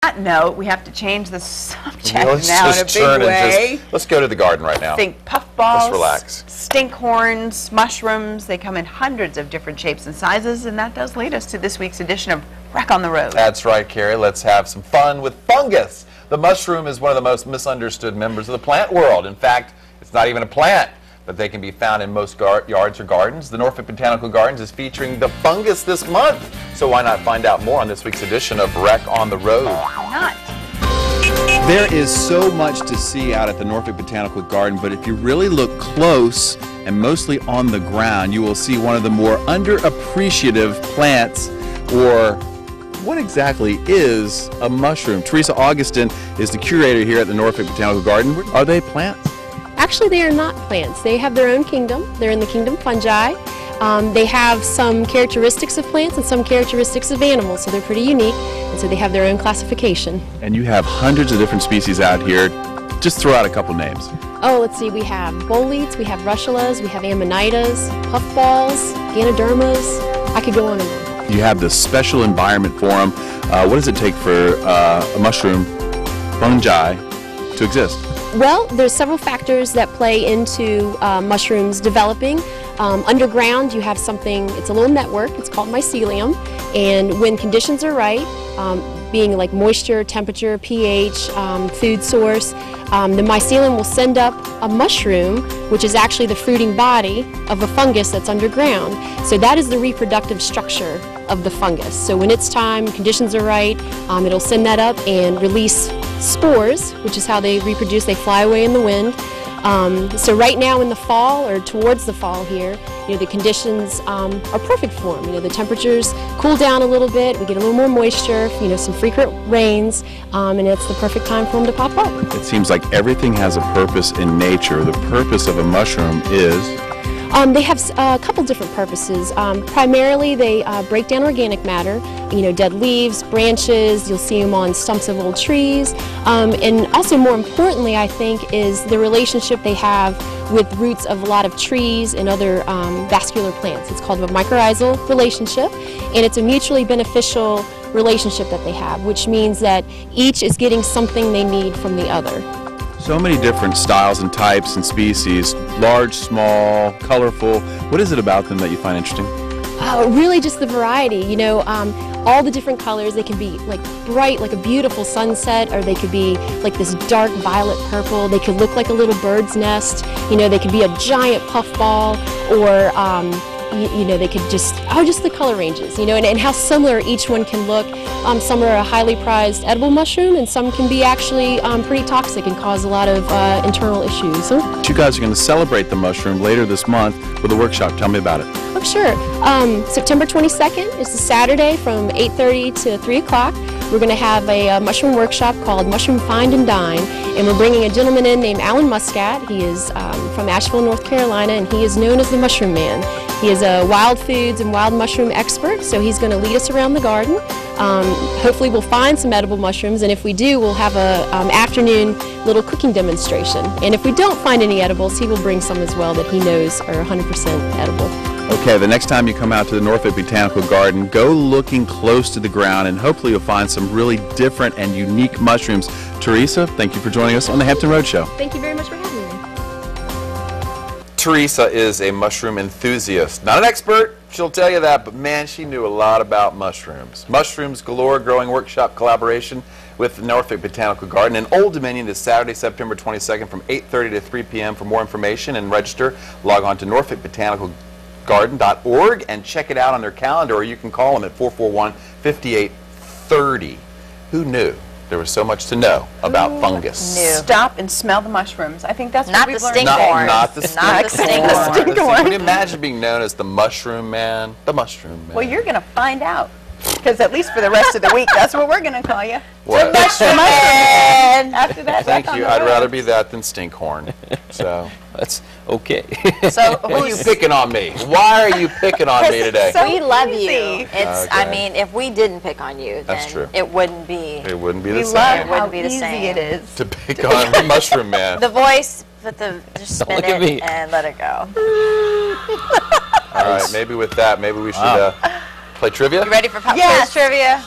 that note, we have to change the subject Let's now in a just turn big and way. let's go to the garden right now. Think puffballs, Let's relax. stinkhorns, mushrooms. They come in hundreds of different shapes and sizes, and that does lead us to this week's edition of Reck on the Road. That's right, Carrie. Let's have some fun with fungus. The mushroom is one of the most misunderstood members of the plant world. In fact, it's not even a plant, but they can be found in most yards or gardens. The Norfolk Botanical Gardens is featuring the fungus this month. So why not find out more on this week's edition of Reck on the Road? Why not? There is so much to see out at the Norfolk Botanical Garden, but if you really look close and mostly on the ground, you will see one of the more underappreciative plants, or what exactly is a mushroom? Teresa Augustin is the curator here at the Norfolk Botanical Garden. Are they plants? Actually, they are not plants. They have their own kingdom. They're in the kingdom fungi. They have some characteristics of plants and some characteristics of animals, so they're pretty unique, and so they have their own classification. And you have hundreds of different species out here. Just throw out a couple names. Oh, let's see. We have boletes, we have russulas, we have amanitas, puffballs, ganodermas. I could go on and on. You have this special environment for them. What does it take for a mushroom, fungi, to exist? Well, there's several factors that play into mushrooms developing. Underground, you have something, it's a little network, it's called mycelium, and when conditions are right, being like moisture, temperature, pH, food source, the mycelium will send up a mushroom, which is actually the fruiting body of a fungus that's underground. So that is the reproductive structure of the fungus. So when it's time, conditions are right, it'll send that up and release spores, which is how they reproduce. They fly away in the wind. So right now in the fall, or towards the fall here, the conditions are perfect for them. The temperatures cool down a little bit, we get a little more moisture, some frequent rains, and it's the perfect time for them to pop up. It seems like everything has a purpose in nature. The purpose of a mushroom is? They have a couple different purposes. Primarily, they break down organic matter, dead leaves, branches, you'll see them on stumps of old trees. And also, more importantly, I think, is the relationship they have with roots of a lot of trees and other vascular plants. It's called a mycorrhizal relationship, and it's a mutually beneficial relationship that they have, which means that each is getting something they need from the other. So many different styles and types and species, large, small, colorful. What is it about them that you find interesting? Really just the variety, all the different colors. They can be like bright, like a beautiful sunset, or they could be like this dark violet purple. They could look like a little bird's nest. They could be a giant puffball, or they could just the color ranges, and how similar each one can look. Some are a highly prized edible mushroom, and some can be actually pretty toxic and cause a lot of internal issues. You guys are going to celebrate the mushroom later this month with a workshop. Tell me about it. Oh, sure. September 22nd is a Saturday from 8:30 to 3 o'clock. We're going to have a mushroom workshop called Mushroom Find and Dine, and we're bringing a gentleman in named Alan Muscat. He is from Asheville, North Carolina, and he is known as the Mushroom Man. He is a wild foods and wild mushroom expert, so he's going to lead us around the garden. Hopefully we'll find some edible mushrooms, and if we do, we'll have a afternoon little cooking demonstration. And if we don't find any edibles, he will bring some as well that he knows are 100% edible. Okay, the next time you come out to the Norfolk Botanical Garden, go looking close to the ground, and hopefully you'll find some really different and unique mushrooms. Teresa, thank you for joining us on the Hampton Roads Show. Thank you very much for having me. Teresa is a mushroom enthusiast. Not an expert, she'll tell you that, but man, she knew a lot about mushrooms. Mushrooms Galore Growing Workshop collaboration with the Norfolk Botanical Garden in Old Dominion is Saturday, September 22nd from 8:30 to 3 p.m. For more information and register, log on to norfolkbotanicalgarden.org and check it out on their calendar, or you can call them at 441-5830. Who knew? There was so much to know about fungus. Stop and smell the mushrooms. I think that's not what we've the learned. stinkhorn. Not the stinkhorn. stinkhorn. Can you imagine being known as the Mushroom Man? The Mushroom Man. Well, you're going to find out, because at least for the rest of the week, that's what we're going to call you. What? The Mushroom Man. After that, thank you. I'd rather be that than Stinkhorn. So that's okay. So who are you picking on me? Why are you picking on me today? So we love easy. you. It's. Okay. I mean, if we didn't pick on you, then That's true. it wouldn't be. It wouldn't be the We same. love It how wouldn't be the easy same. it is. To pick on the Mushroom Man. The voice, just spin Look at me. it and let it go. All right, maybe with that, maybe we should play trivia. You ready for pop quiz Yes. trivia?